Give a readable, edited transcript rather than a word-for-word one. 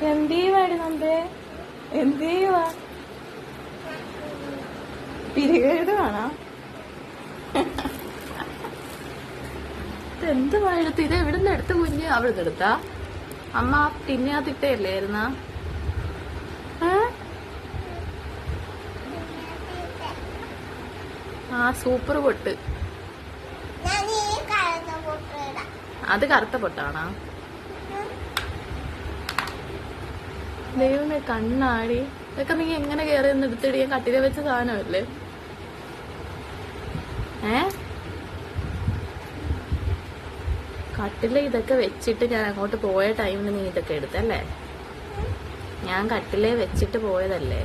എന്തെയ്യുവാടി നമ്പേ? എന്തെയ്യുവാ? പിരികെഴുതുവാണോ? എന്ത് വാഴത്ത്? ഇത് എവിടുന്ന് എടുത്ത കുഞ്ഞ്? അവിടുന്ന് എടുത്താ? അമ്മ തിന്നാത്തിട്ടല്ലായിരുന്ന? ആ സൂപ്പർ പൊട്ട്. അത് കറുത്ത പൊട്ടാണോ? ദൈവമേ കണ്ണാടി. ഇതൊക്കെ നീ എങ്ങനെ കയറി ഒന്ന് എടുത്തിടി? ഞാൻ കട്ടില വെച്ച സാധനമല്ലേ? കട്ടില ഇതൊക്കെ വെച്ചിട്ട് ഞാൻ അങ്ങോട്ട് പോയ ടൈമിൽ നീ ഇതൊക്കെ എടുത്തല്ലേ? ഞാൻ കട്ടിലേ വെച്ചിട്ട് പോയതല്ലേ?